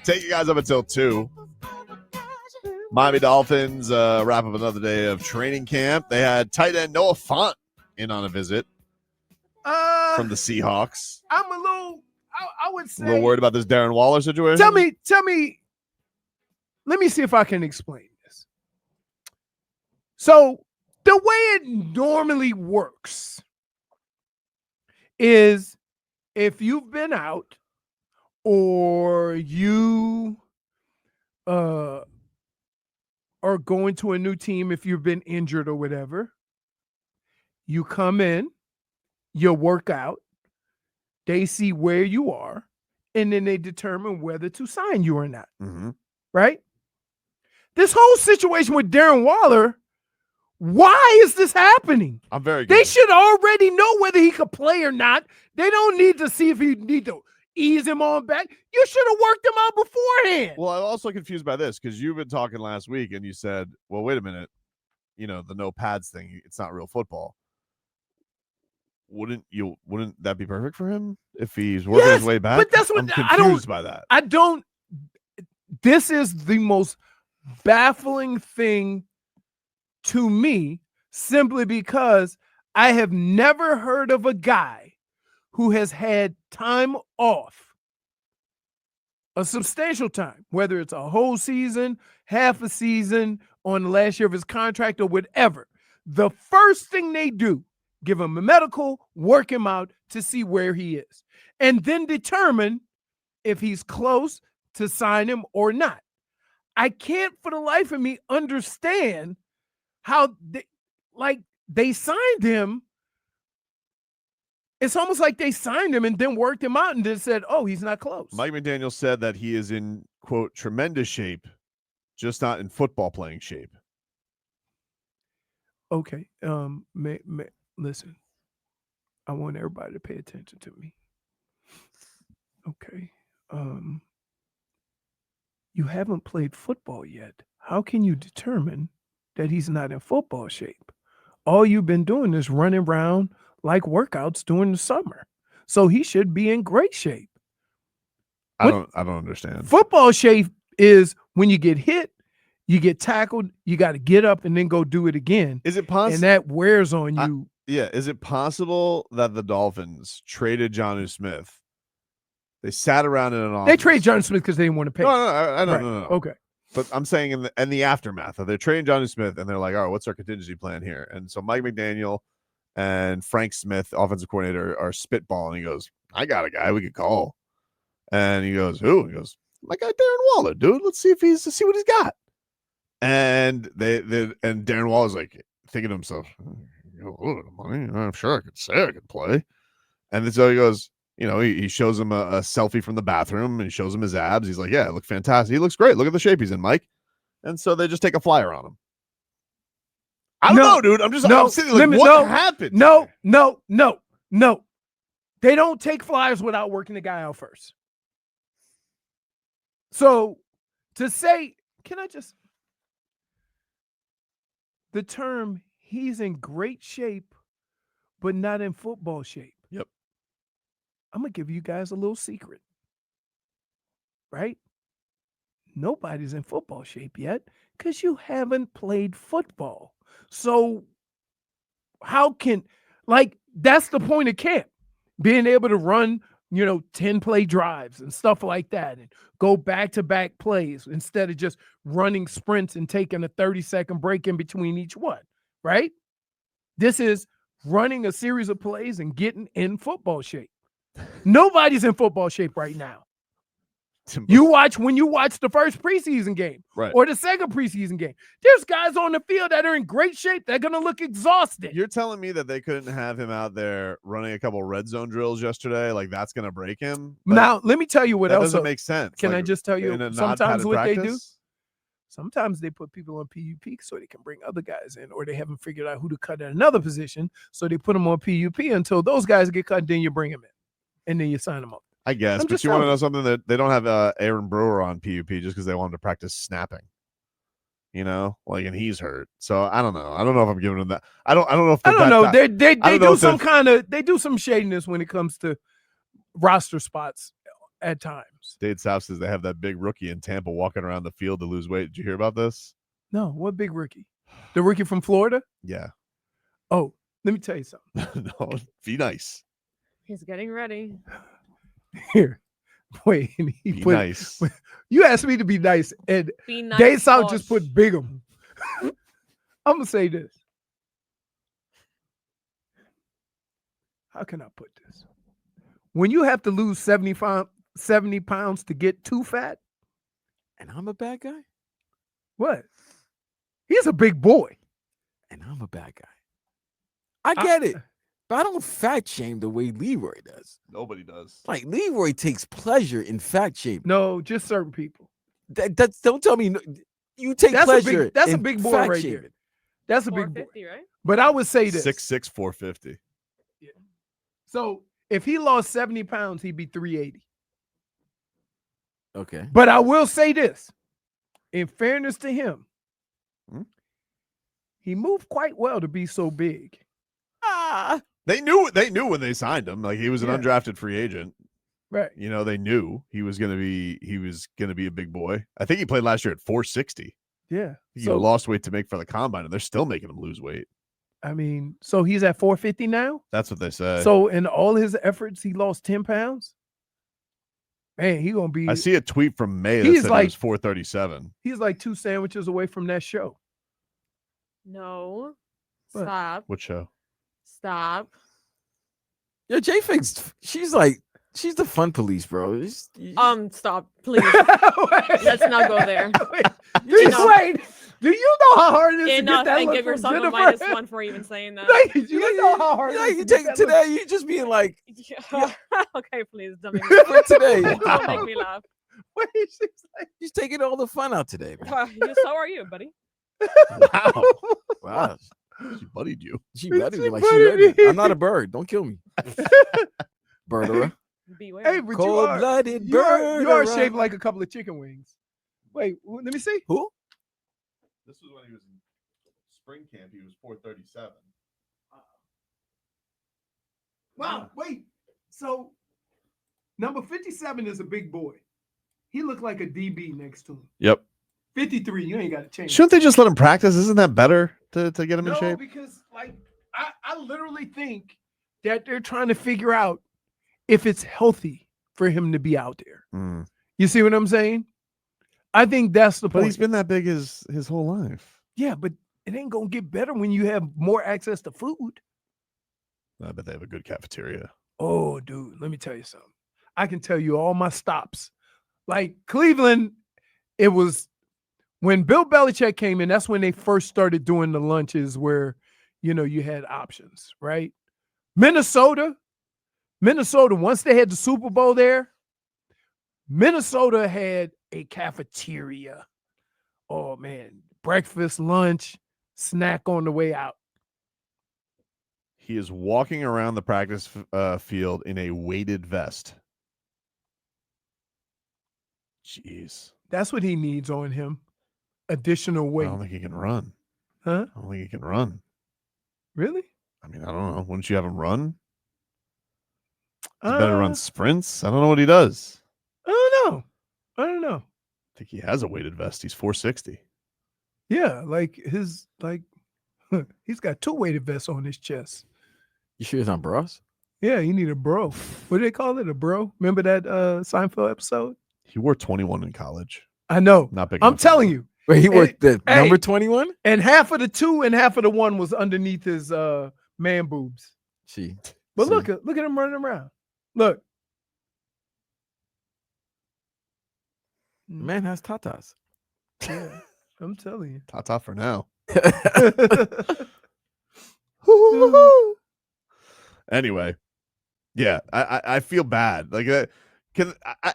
Take you guys up until 2. Miami Dolphins wrap up another day of training camp. They had tight end Noah Fant in on a visit from the Seahawks. I'm a little, I would say. A little worried about this Darren Waller situation? Tell me. Let me see if I can explain this. So the way it normally works is if you've been out or you are going to a new team, if you've been injured or whatever, you come in, you work out, they see where you are, and then they determine whether to sign you or not. Mm-hmm. Right? This whole situation with Darren Waller, why is this happening? I'm very good. They should already know whether he could play or not. They don't need to see if he need to ease him on back. You should have worked him out beforehand. Well, I'm also confused by this because you've been talking last week and you said, well, wait a minute, the no pads thing, it's not real football. Wouldn't that be perfect for him if he's working his way back? But that's what I'm confused by that. This is the most baffling thing to me, simply because I have never heard of a guy who has had time off, a substantial time, whether it's a whole season, half a season, on the last year of his contract or whatever. The first thing they do, give him a medical, work him out to see where he is, and then determine if he's close to sign him or not. I can't for the life of me understand how they signed him. It's almost like they signed him and then worked him out and then said, oh, he's not close. Mike McDaniel said that he is in, quote, tremendous shape, just not in football playing shape. Okay. Listen, I want everybody to pay attention to me. Okay. You haven't played football yet. How can you determine that he's not in football shape? All you've been doing is running around like workouts during the summer. So he should be in great shape. I don't understand. Football shape is when you get hit, you get tackled, you got to get up and then go do it again. Is it possible? And that wears on you. Is it possible that the Dolphins traded Jonnu Smith? They sat around in an office. They traded Jonnu Smith because they didn't want to pay. No. Okay. But I'm saying in the aftermath of they're trading Jonnu Smith, and they're like, all right, what's our contingency plan here? And so Mike McDaniel and Frank Smith, offensive coordinator, are spitballing. He goes, I got a guy we could call. And he goes, who? He goes, my guy Darren Waller, dude. Let's see what he's got. And and Darren Waller's like thinking to himself, a little bit of money. I'm sure I could say I could play. And then so he goes, he shows him a selfie from the bathroom and he shows him his abs. He's like, yeah, it looks fantastic. He looks great. Look at the shape he's in, Mike. And so they just take a flyer on him. I don't know, dude. I'm sitting like, what happened? No. They don't take flyers without working the guy out first. So to say, the term he's in great shape, but not in football shape. Yep. I'm going to give you guys a little secret, right? Nobody's in football shape yet because you haven't played football. So that's the point of camp, being able to run, 10-play drives and stuff like that and go back-to-back plays instead of just running sprints and taking a 30-second break in between each one, right? This is running a series of plays and getting in football shape. Nobody's in football shape right now. When you watch the first preseason game, right, or the second preseason game, there's guys on the field that are in great shape. They're going to look exhausted. You're telling me that they couldn't have him out there running a couple red zone drills yesterday? Like that's going to break him? Now, let me tell you what else doesn't make sense. Can I just tell you sometimes what they do? Sometimes they put people on PUP so they can bring other guys in, or they haven't figured out who to cut at another position. So they put them on PUP until those guys get cut. Then you bring them in and then you sign them up. I guess, but you want to know something that they don't have Aaron Brewer on PUP just because they want him to practice snapping, and he's hurt. So I don't know. I don't know if I'm giving him that. I don't know if they do some shadiness when it comes to roster spots at times. Dade South says they have that big rookie in Tampa walking around the field to lose weight. Did you hear about this? No, what big rookie? The rookie from Florida? Yeah. Oh, let me tell you something. No, be nice. He's getting ready. Here. Wait, he Be put nice. you asked me to be nice, and Be nice. Dade South Bosh. just put Bigham. I'm gonna say this. How can I put this? When you have to lose 70 pounds to get too fat, And I'm a bad guy? what? He's a big boy. And I'm a bad guy. I get it. But I don't fat shame the way Leroy does. Nobody does. Like Leroy takes pleasure in fat shaming. No, just certain people. That's don't tell me you take That's pleasure. that's a in big boy fat right shaming. there. That's a big boy. 450, right? But I would say this. 6'6", 450. So if he lost 70 pounds, he'd be 380. Okay. But I will say this. In fairness to him, he moved quite well to be so big. They knew when they signed him. Like he was an Yeah. undrafted free agent. Right. You know, they knew he was gonna be a big boy. I think he played last year at 460. Yeah. He lost weight to make for the combine, and they're still making him lose weight. I mean, so he's at 450 now. That's what they say. So in all his efforts, he lost 10 pounds. Man, he gonna be. I see a tweet from May that He's said like- he was 437. He's like 2 sandwiches away from that show. No. What? Stop. What show? Stop. Yo, J-Fix, she's the fun police, bro. Stop, please. Let's not go there. Wait, do you know how hard it is to get Enough, that and look give from yourself a Jennifer? -1 for even saying that. Do you know how hard it is you to take get that look? today. You just being like Yeah. Okay, please don't make me laugh. today. Don't make me laugh. Wait, she's like, She's taking all the fun out today, man. So are you, buddy. Wow. Wow. She buddied you. She She ready. Like she buddied ready. me. I'm not a bird. Don't kill me. Birderer. Beware. hey, but Cold-blooded you are bird. shaped like a couple of chicken wings. Wait, let me see. Who? This was when he was in spring camp. He was 437. Wow, wait. So number 57 is a big boy. He looked like a DB next to him. Yep. 53, you ain't got to change. Shouldn't they just let him practice? Isn't that better to get him in No, shape? because like I literally think that they're trying to figure out if it's healthy for him to be out there. Mm. You see what I'm saying? I think that's the But point. he's been that big his whole life. Yeah, but it ain't gonna get better when you have more access to food. I bet they have a good cafeteria. Oh, dude, let me tell you something. I can tell you all my stops. Like Cleveland, it was when Bill Belichick came in, that's when they first started doing the lunches where, you had options, right? Minnesota, once they had the Super Bowl there, Minnesota had a cafeteria. Oh, man. Breakfast, lunch, snack on the way out. He is walking around the practice field in a weighted vest. Jeez. That's what he needs on him. Additional I weight. don't think he can run. Huh? I don't think he can run. Really? I mean, I don't know. Wouldn't you have him run? He's better run Uh, sprints. I don't know what he does. I don't know. I think he has a weighted vest. He's 460. Yeah, he's got 2 weighted vests on his chest. You sure it's not bros? Yeah, you need a bro. What do they call it? A bro? Remember that Seinfeld episode? He wore 21 in college. I know. Not big. I'm enough. telling you. Wait, he worked the hey. number 21? And half of the 2 and half of the 1 was underneath his man boobs. But See. look at him running around. Look. The man has tatas. Yeah, I'm telling you. Ta-ta for now. Anyway, yeah, I feel bad. Like,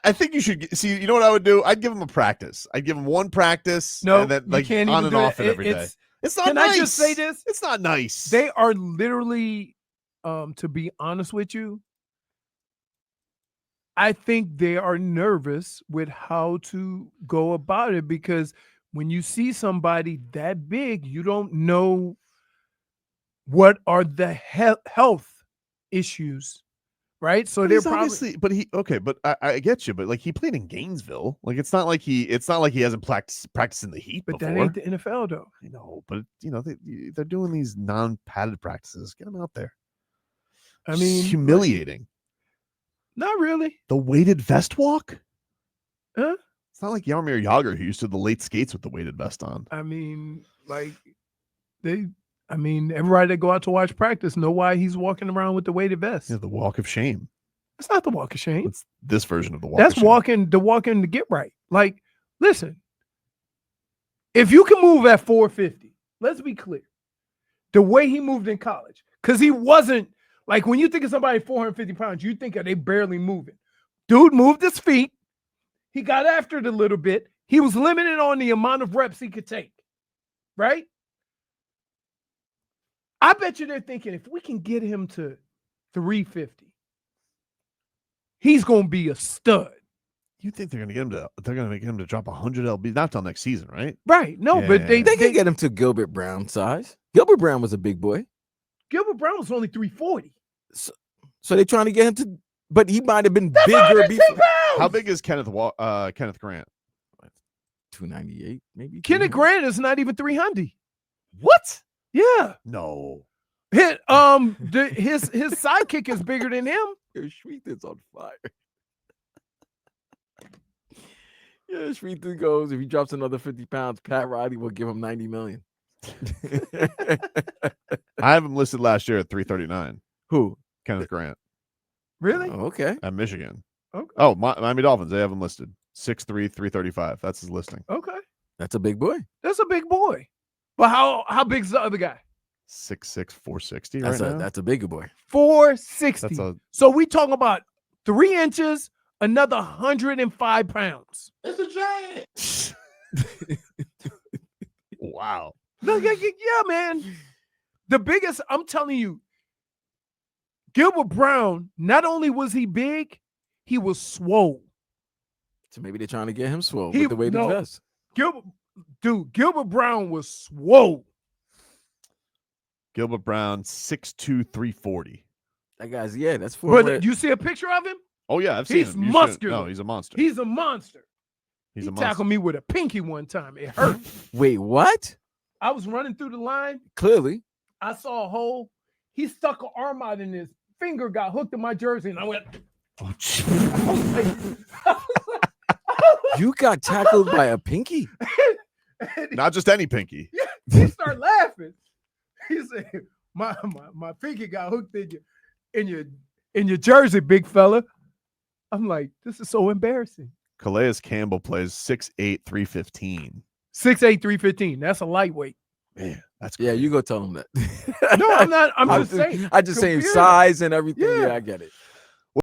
I think you should see. You know what I would do? I'd give him a practice. I'd give him one practice. No, and then, you like can't on even and do off it. it every day. It's not Can nice. I just say this? It's not nice. They are literally, to be honest with you, I think they are nervous with how to go about it because when you see somebody that big, you don't know what are the health issues, right? So But they're he's probably obviously, but I get you, but like he played in Gainesville. Like it's not like he hasn't practiced in the heat but before. that ain't the NFL though. I know, but they're doing these non-padded practices. Get them out there. I mean, It's humiliating. Not really. The weighted vest walk? Huh? It's not like Jaromir Jagr who used to do the late skates with the weighted vest on. I mean, like everybody that go out to watch practice know why he's walking around with the weighted vest. Yeah, the walk of shame. It's not the walk of shame. It's this version of the walk. That's of shame. walking to get right. Like, listen, if you can move at 450, let's be clear. The way he moved in college, because he wasn't like when you think of somebody 450 pounds, you think of they barely moving. Dude moved his feet. He got after it a little bit. He was limited on the amount of reps he could take, right? I bet you they're thinking if we can get him to 350, he's going to be a stud. You think they're going to make him to drop 100 lb? Not till next season, right? Right. No, Yeah. but they They can get him to Gilbert Brown size. Gilbert Brown was a big boy. Gilbert Brown was only 340. So they're trying to get him to, but he might have been That's bigger 110 before. pounds. How big is Kenneth Grant? 298, maybe. Kenneth 200. Grant is not even 300. What? Yeah. No. His sidekick is bigger than him. Your Shreethan's on fire. Yeah, Shreethan goes, if he drops another 50 pounds, Pat Riley will give him $90 million. I have him listed last year at 339. Who? Kenneth Grant Really? Oh, okay. at Michigan. Okay. Oh, Miami Dolphins. They have him listed 6'3", 335. That's his listing. Okay. That's a big boy. That's a big boy. But how big's the other guy? 6'6", 460 That's right a now. that's a bigger boy. 460. That's a So we talking about 3 inches, another 105 pounds. It's a giant. wow. No, yeah, man. The biggest, I'm telling you, Gilbert Brown, not only was he big, he was swole. So maybe they're trying to get him swole He- with the weighted no. vest. Gilbert Brown was swole. Gilbert Brown, 6'2", 340. That guy's that's for But you see a picture of him? Oh yeah, I've seen He's him. You muscular. No, he's a monster. He's a monster. He's He a monster. tackled me with a pinky one time. It hurt. Wait, what? I was running through the line. Clearly. I saw a hole. He stuck an arm out and his finger got hooked in my jersey. And I went, Oh, gee. You got tackled by a pinky? Not just any pinky. he started laughing. He said, my pinky got hooked in your jersey, big fella. I'm like, this is so embarrassing. Calais Campbell plays 6'8", 315. 6'8", 315. That's a lightweight. Man, that's Yeah, you go tell him that. No, I'm not. I'm I just was- saying. I just saying Computer. size and everything. Yeah. Yeah, I get it.